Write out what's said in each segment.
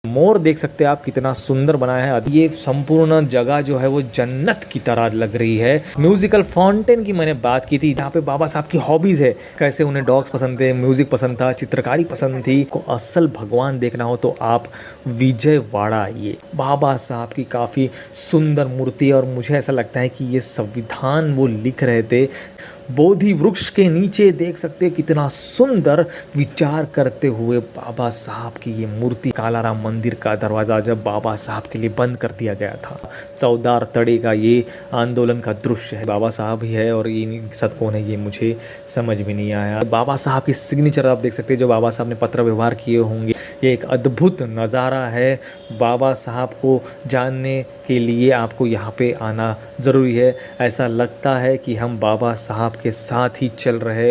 मोर देख सकते हैं आप कितना सुंदर बनाया है। ये संपूर्ण जगह जो है वो जन्नत की तरह लग रही है। म्यूजिकल फाउंटेन की मैंने बात की थी, यहाँ पे बाबा साहब की हॉबीज है, कैसे उन्हें डॉग्स पसंद थे, म्यूजिक पसंद था, चित्रकारी पसंद थी। को असल भगवान देखना हो तो आप विजयवाड़ा आइए। बाबा साहब की काफ़ी सुंदर मूर्ति है और मुझे ऐसा लगता है कि ये संविधान वो लिख रहे थे बोधि वृक्ष के नीचे। देख सकते हैं कितना सुंदर विचार करते हुए बाबा साहब की ये मूर्ति। कालाराम मंदिर का दरवाज़ा जब बाबा साहब के लिए बंद कर दिया गया था, चौदार तड़े का ये आंदोलन का दृश्य है। बाबा साहब ही है और ये सत कौन है ये मुझे समझ में नहीं आया। बाबा साहब की सिग्नेचर आप देख सकते हैं, जो बाबा साहब ने पत्र व्यवहार किए होंगे। ये एक अद्भुत नज़ारा है। बाबा साहब को जानने के लिए आपको यहाँ पे आना ज़रूरी है। ऐसा लगता है कि हम बाबा साहब के साथ ही चल रहे।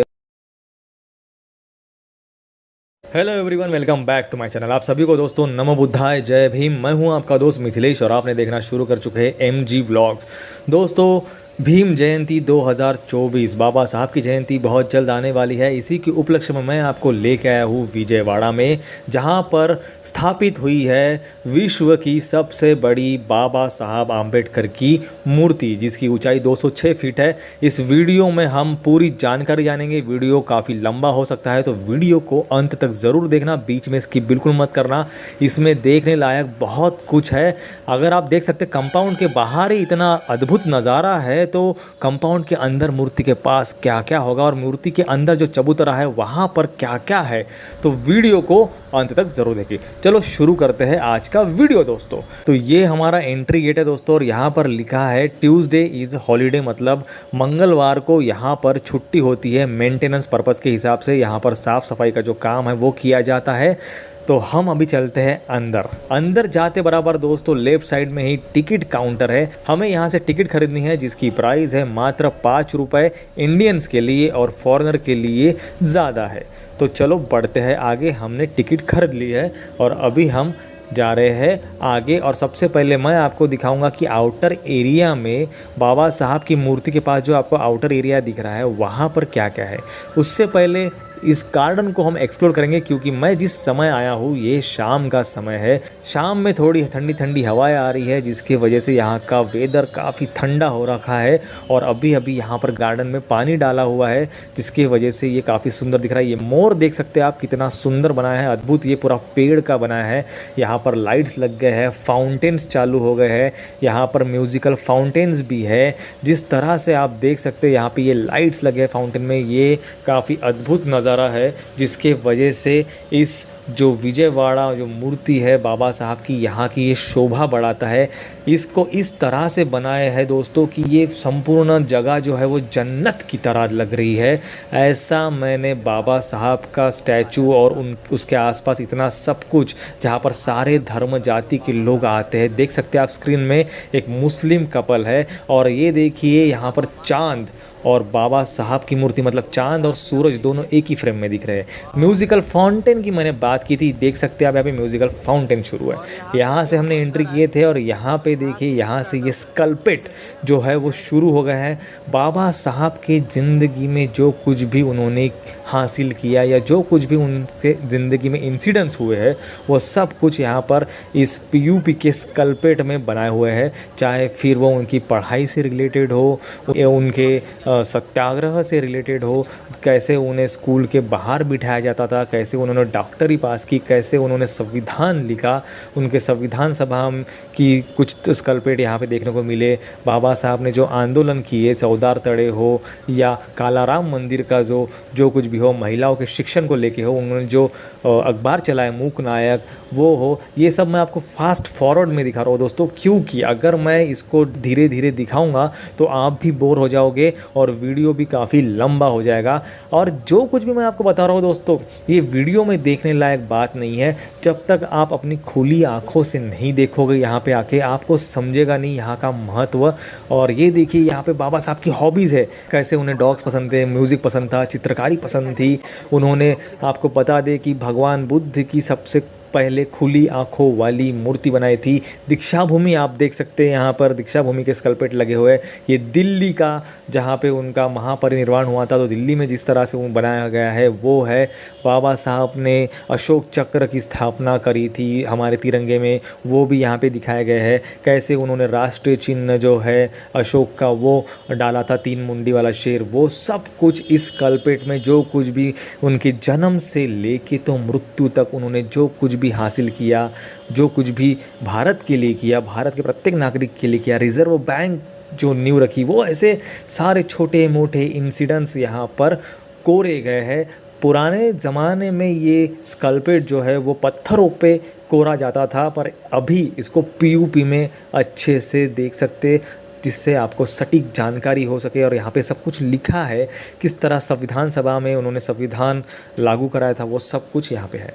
Hello everyone, welcome back to my channel. आप सभी को दोस्तों नमो बुद्धाय, जय भीम। मैं हूं आपका दोस्त मिथिलेश और आपने देखना शुरू कर चुके हैं एमजी व्लॉग्स। दोस्तों, भीम जयंती 2024, बाबा साहब की जयंती बहुत जल्द आने वाली है। इसी के उपलक्ष्य में मैं आपको लेके आया हूँ विजयवाड़ा में, जहाँ पर स्थापित हुई है विश्व की सबसे बड़ी बाबा साहब आम्बेडकर की मूर्ति, जिसकी ऊंचाई 206 फीट है। इस वीडियो में हम पूरी जानकारी जानेंगे। वीडियो काफ़ी लंबा हो सकता है, तो वीडियो को अंत तक ज़रूर देखना, बीच में स्किप बिल्कुल मत करना। इसमें देखने लायक बहुत कुछ है। अगर आप देख सकते कंपाउंड के बाहर ही इतना अद्भुत नज़ारा है, तो कंपाउंड के अंदर मूर्ति के पास क्या क्या होगा और मूर्ति के अंदर जो चबूतरा है वहाँ पर क्या क्या है, तो वीडियो को अंत तक जरूर देखिए। चलो शुरू करते हैं आज का वीडियो दोस्तों। तो ये हमारा एंट्री गेट है दोस्तों, और यहाँ पर लिखा है ट्यूसडे इज़ हॉलीडे, मतलब मंगलवार को यहाँ पर छुट्टी होती है। मेंटेनेंस पर्पज़ के हिसाब से यहाँ पर साफ़ सफाई का जो काम है वो किया जाता है। तो हम अभी चलते हैं अंदर। अंदर जाते बराबर दोस्तों लेफ्ट साइड में ही टिकट काउंटर है। हमें यहाँ से टिकट खरीदनी है, जिसकी प्राइस है मात्र 5 रुपये इंडियंस के लिए, और फॉरेनर के लिए ज़्यादा है। तो चलो बढ़ते हैं आगे। हमने टिकट खरीद ली है और अभी हम जा रहे हैं आगे। और सबसे पहले मैं आपको दिखाऊंगा कि आउटर एरिया में बाबा साहब की मूर्ति के पास जो आपको आउटर एरिया दिख रहा है वहाँ पर क्या क्या है। उससे पहले इस गार्डन को हम एक्सप्लोर करेंगे, क्योंकि मैं जिस समय आया हूँ ये शाम का समय है। शाम में थोड़ी ठंडी ठंडी हवाएं आ रही है, जिसकी वजह से यहाँ का वेदर काफ़ी ठंडा हो रखा है। और अभी अभी यहाँ पर गार्डन में पानी डाला हुआ है, जिसकी वजह से ये काफ़ी सुंदर दिख रहा है। ये मोर देख सकते हैं आप कितना सुंदर बनाया है, अद्भुत। ये पूरा पेड़ का बनाया है। यहाँ पर लाइट्स लग गए हैं, फाउंटेन्स चालू हो गए हैं। यहाँ पर म्यूजिकल फाउंटेन्स भी है। जिस तरह से आप देख सकते हैं यहाँ पे ये लाइट्स लगे हैं फाउंटेन में, ये काफ़ी अद्भुत नज़ारा है, जिसके वजह से इस जो विजयवाड़ा जो मूर्ति है बाबा साहब की, यहाँ की ये शोभा बढ़ाता है। इसको इस तरह से बनाया है दोस्तों कि ये संपूर्ण जगह जो है वो जन्नत की तरह लग रही है। ऐसा मैंने बाबा साहब का स्टैचू और उसके आसपास इतना सब कुछ, जहाँ पर सारे धर्म जाति के लोग आते हैं। देख सकते हैं आप स्क्रीन में एक मुस्लिम कपल है, और ये देखिए यहाँ पर चांद और बाबा साहब की मूर्ति, मतलब चांद और सूरज दोनों एक ही फ्रेम में दिख रहे हैं। म्यूजिकल फाउंटेन की मैंने बात की थी, देख सकते हैं आप यहाँ पे म्यूजिकल फाउंटेन शुरू है। यहाँ से हमने एंट्री किए थे और यहाँ पे देखिए यहाँ से ये स्कल्पट जो है वो शुरू हो गया है। बाबा साहब के ज़िंदगी में जो कुछ भी उन्होंने हासिल किया या जो कुछ भी उनके ज़िंदगी में इंसिडेंट्स हुए हैं वो सब कुछ यहाँ पर इस पीयूपी के स्कल्पट में बनाए हुए हैं। चाहे फिर वो उनकी पढ़ाई से रिलेटेड हो, उनके सत्याग्रह से रिलेटेड हो, कैसे उन्हें स्कूल के बाहर बिठाया जाता था, कैसे उन्होंने डॉक्टरी पास की, कैसे उन्होंने संविधान लिखा, उनके संविधान सभा की कुछ स्कल्पट यहाँ पे देखने को मिले। बाबा साहब ने जो आंदोलन किए, चौदार तड़े हो या कालाराम मंदिर का जो कुछ भी हो, महिलाओं के शिक्षण को लेके हो, उन्होंने जो अखबार चलाए मूक नायक वो हो, ये सब मैं आपको फास्ट फॉरवर्ड में दिखा रहा हूँ दोस्तों, क्योंकि अगर मैं इसको धीरे धीरे दिखाऊंगा तो आप भी बोर हो जाओगे और वीडियो भी काफ़ी लंबा हो जाएगा। और जो कुछ भी मैं आपको बता रहा हूँ दोस्तों, ये वीडियो में देखने लायक बात नहीं है जब तक आप अपनी खुली आंखों से नहीं देखोगे। यहाँ पे आके आपको समझेगा नहीं यहाँ का महत्व। और ये देखिए यहाँ पे बाबा साहब की हॉबीज़ है, कैसे उन्हें डॉग्स पसंद थे, म्यूज़िक पसंद था, चित्रकारी पसंद थी। उन्होंने आपको बता दें कि भगवान बुद्ध की सबसे पहले खुली आंखों वाली मूर्ति बनाई थी। दीक्षा भूमि आप देख सकते हैं, यहाँ पर दीक्षा भूमि के स्कल्पचर लगे हुए हैं। ये दिल्ली का जहाँ पे उनका महापरिनिर्वाण हुआ था, तो दिल्ली में जिस तरह से वो बनाया गया है वो है। बाबा साहब ने अशोक चक्र की स्थापना करी थी हमारे तिरंगे में, वो भी यहाँ पे दिखाया गया है। कैसे उन्होंने राष्ट्रीय चिन्ह जो है अशोक का वो डाला था, 3 मुंडी वाला शेर, वो सब कुछ इस स्कल्पचर में जो कुछ भी उनके जन्म से लेके तो मृत्यु तक उन्होंने जो कुछ भी हासिल किया, जो कुछ भी भारत के लिए किया, भारत के प्रत्येक नागरिक के लिए किया, रिजर्व बैंक जो नींव रखी, वो ऐसे सारे छोटे मोटे इंसिडेंट्स यहाँ पर कोरे गए हैं। पुराने ज़माने में ये स्कल्पचर जो है वो पत्थरों पे कोरा जाता था, पर अभी इसको पीयूपी में अच्छे से देख सकते, जिससे आपको सटीक जानकारी हो सके। और यहाँ पे सब कुछ लिखा है, किस तरह संविधान सभा में उन्होंने संविधान लागू कराया था, वो सब कुछ यहाँ पे है।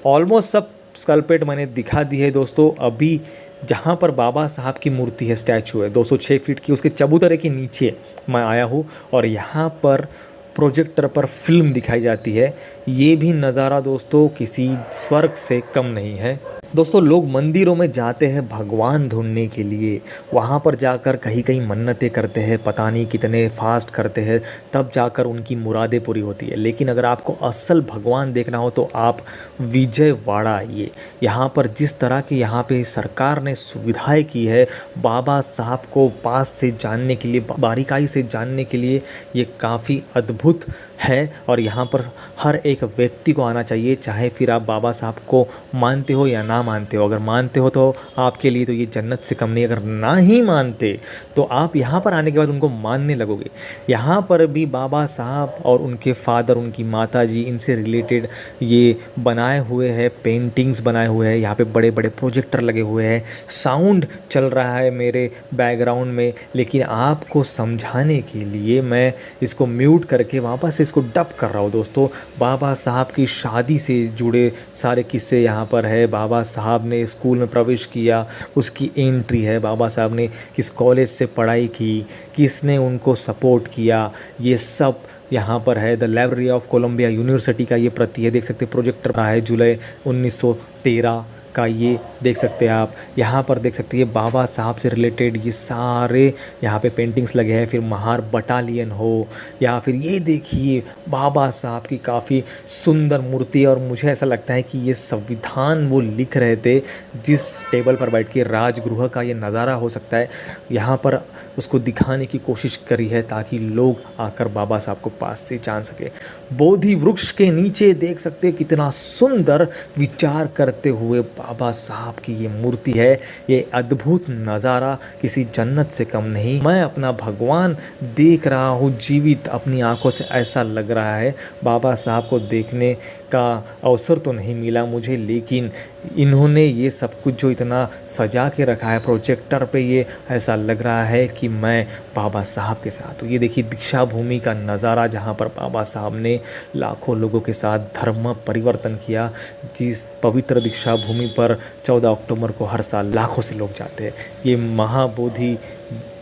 ऑलमोस्ट सब स्कल्पचर मैंने दिखा दी है दोस्तों। अभी जहाँ पर बाबा साहब की मूर्ति है, स्टैचू है 206 फीट की, उसके चबूतरे के नीचे मैं आया हूँ और यहाँ पर प्रोजेक्टर पर फिल्म दिखाई जाती है। ये भी नज़ारा दोस्तों किसी स्वर्ग से कम नहीं है। दोस्तों लोग मंदिरों में जाते हैं भगवान ढूंढने के लिए, वहाँ पर जाकर कहीं कहीं मन्नतें करते हैं, पता नहीं कितने फास्ट करते हैं, तब जाकर उनकी मुरादें पूरी होती है। लेकिन अगर आपको असल भगवान देखना हो तो आप विजयवाड़ा आइए। यहाँ पर जिस तरह की यहाँ पे सरकार ने सुविधाएं की है बाबा साहब को पास से जानने के लिए, बारीकाई से जानने के लिए, ये काफ़ी अद्भुत है। और यहाँ पर हर एक व्यक्ति को आना चाहिए, चाहे फिर आप बाबा साहब को मानते हो या ना मानते हो। अगर मानते हो तो आपके लिए तो ये जन्नत से कम नहीं, अगर ना ही मानते तो आप यहाँ पर आने के बाद उनको मानने लगोगे। यहाँ पर भी बाबा साहब और उनके फादर, उनकी माता जी, इनसे रिलेटेड ये बनाए हुए हैं, पेंटिंग्स बनाए हुए हैं। यहाँ पे बड़े बड़े प्रोजेक्टर लगे हुए हैं, साउंड चल रहा है मेरे बैकग्राउंड में, लेकिन आपको समझाने के लिए मैं इसको म्यूट करके वापस इसको डब कर रहा हूँ दोस्तों। बाबा साहब की शादी से जुड़े सारे किस्से यहाँ पर है। बाबा साहब ने स्कूल में प्रवेश किया, उसकी एंट्री है। बाबा साहब ने किस कॉलेज से पढ़ाई की, किसने उनको सपोर्ट किया, ये सब यहाँ पर है। The library of Columbia university का ये प्रति है, देख सकते प्रोजेक्टर रहा है जुलाई 1913 का, ये देख सकते हैं आप। यहाँ पर देख सकते हैं बाबा साहब से रिलेटेड ये सारे यहाँ पे पेंटिंग्स लगे हैं। फिर महार बटालियन हो, या फिर ये देखिए बाबा साहब की काफ़ी सुंदर मूर्ति। और मुझे ऐसा लगता है कि ये संविधान वो लिख रहे थे जिस टेबल पर बैठ के, राजगृह का ये नज़ारा हो सकता है, यहाँ पर उसको दिखाने की कोशिश करी है ताकि लोग आकर बाबा साहब को पास से जान सके। बोधि वृक्ष के नीचे देख सकते हैं कितना सुंदर विचार करते हुए बाबा साहब की ये मूर्ति है। ये अद्भुत नज़ारा किसी जन्नत से कम नहीं। मैं अपना भगवान देख रहा हूँ जीवित अपनी आंखों से, ऐसा लग रहा है। बाबा साहब को देखने का अवसर तो नहीं मिला मुझे, लेकिन इन्होंने ये सब कुछ जो इतना सजा के रखा है प्रोजेक्टर पे, ये ऐसा लग रहा है कि मैं बाबा साहब के साथ हूँ। ये देखिए दीक्षा भूमि का नज़ारा, जहाँ पर बाबा साहब ने लाखों लोगों के साथ धर्म परिवर्तन किया। जिस पवित्र दीक्षा भूमि पर 14 अक्टूबर को हर साल लाखों से लोग जाते हैं। ये महाबोधि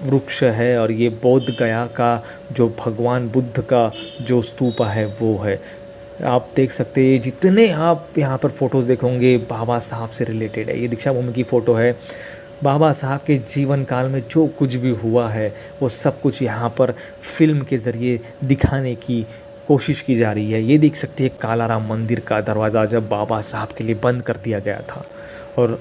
वृक्ष है और ये बोध गया का जो भगवान बुद्ध का जो स्तूप है वो है। आप देख सकते हैं जितने आप यहाँ पर फ़ोटोज़ देखोगे बाबा साहब से रिलेटेड है। ये दीक्षा भूमि की फ़ोटो है। बाबा साहब के जीवन काल में जो कुछ भी हुआ है वो सब कुछ यहाँ पर फिल्म के ज़रिए दिखाने की कोशिश की जा रही है। ये देख सकते हैं कालाराम मंदिर का दरवाज़ा जब बाबा साहब के लिए बंद कर दिया गया था, और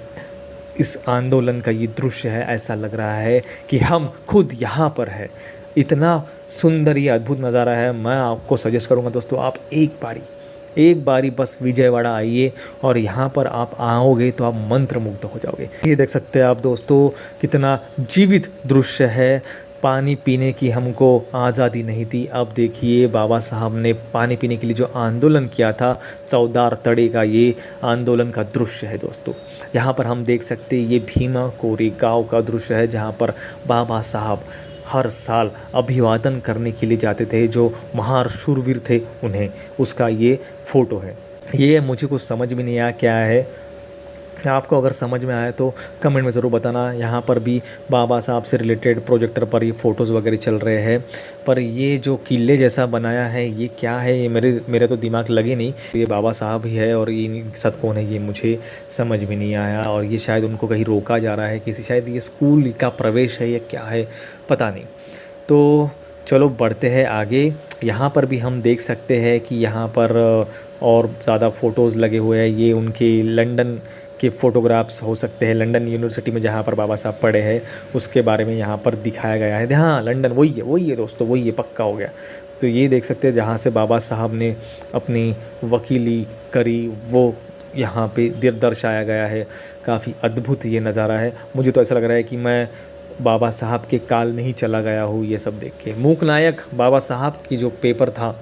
इस आंदोलन का ये दृश्य है। ऐसा लग रहा है कि हम खुद यहाँ पर है। इतना सुंदर ये अद्भुत नज़ारा है। मैं आपको सजेस्ट करूँगा दोस्तों, आप एक बारी बस विजयवाड़ा आइए और यहाँ पर आप आओगे तो आप मंत्रमुग्ध हो जाओगे। ये देख सकते हैं आप दोस्तों कितना जीवित दृश्य है। पानी पीने की हमको आज़ादी नहीं थी, अब देखिए बाबा साहब ने पानी पीने के लिए जो आंदोलन किया था, चौदार तड़े का ये आंदोलन का दृश्य है दोस्तों। यहाँ पर हम देख सकते हैं ये भीमा कोरी गांव का दृश्य है, जहाँ पर बाबा साहब हर साल अभिवादन करने के लिए जाते थे। जो महार शूरवीर थे उन्हें, उसका ये फ़ोटो है। ये मुझे कुछ समझ में नहीं आया क्या है। आपको अगर समझ में आए तो कमेंट में ज़रूर बताना। यहाँ पर भी बाबा साहब से रिलेटेड प्रोजेक्टर पर ये फ़ोटोज़ वगैरह चल रहे हैं। पर ये जो किले जैसा बनाया है ये क्या है, ये मेरे तो दिमाग लगे नहीं। ये बाबा साहब ही है और ये इनके साथ कौन है ये मुझे समझ में नहीं आया। और ये शायद उनको कहीं रोका जा रहा है किसी, शायद ये स्कूल का प्रवेश है या क्या है पता नहीं। तो चलो बढ़ते हैं आगे। यहाँ पर भी हम देख सकते हैं कि यहाँ पर और ज़्यादा फ़ोटोज़ लगे हुए हैं। ये उनके लंदन के फ़ोटोग्राफ्स हो सकते हैं, लंदन यूनिवर्सिटी में जहाँ पर बाबा साहब पढ़े हैं उसके बारे में यहाँ पर दिखाया गया है। हाँ, लंदन वही है दोस्तों, वही है, पक्का हो गया। तो ये देख सकते हैं जहाँ से बाबा साहब ने अपनी वकीली करी वो यहाँ पे दर्शाया गया है। काफ़ी अद्भुत ये नज़ारा है। मुझे तो ऐसा लग रहा है कि मैं बाबा साहब के काल में ही चला गया हूँ ये सब देख के। मूक नायक बाबा साहब की जो पेपर था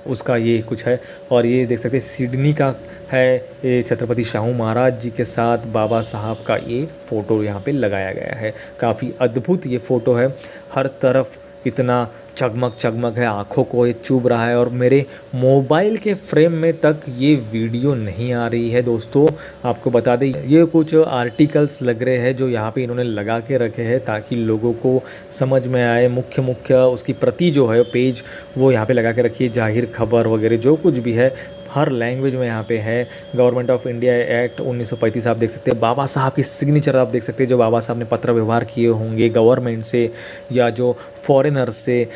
उसका ये कुछ है। और ये देख सकते हैं सिडनी का है, ये छत्रपति शाहू महाराज जी के साथ बाबा साहब का ये फ़ोटो यहाँ पे लगाया गया है। काफ़ी अद्भुत ये फ़ोटो है। हर तरफ इतना चगमग है, आँखों को ये चुभ रहा है। और मेरे मोबाइल के फ्रेम में तक ये वीडियो नहीं आ रही है दोस्तों। आपको बता दें ये कुछ आर्टिकल्स लग रहे हैं जो यहाँ पे इन्होंने लगा के रखे हैं ताकि लोगों को समझ में आए। मुख्य उसकी प्रति जो है पेज वो यहाँ पे लगा के रखी है। जाहिर खबर वगैरह जो कुछ भी है हर लैंग्वेज में यहाँ पे है। गवर्नमेंट ऑफ इंडिया एक्ट 1935 आप देख सकते हैं। बाबा साहब की सिग्नेचर आप देख सकते हैं, जो बाबा साहब ने पत्र व्यवहार किए होंगे गवर्नमेंट से या जो फॉरेनर से,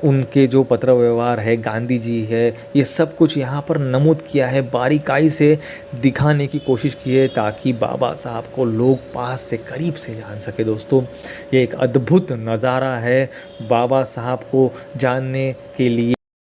उनके जो पत्र व्यवहार है, गांधी जी है, ये सब कुछ यहाँ पर नमूद किया है, बारीकाई से दिखाने की कोशिश की है ताकि बाबा साहब को लोग पास से करीब से जान सके। दोस्तों ये एक अद्भुत नज़ारा है। बाबा साहब को जानने के लिए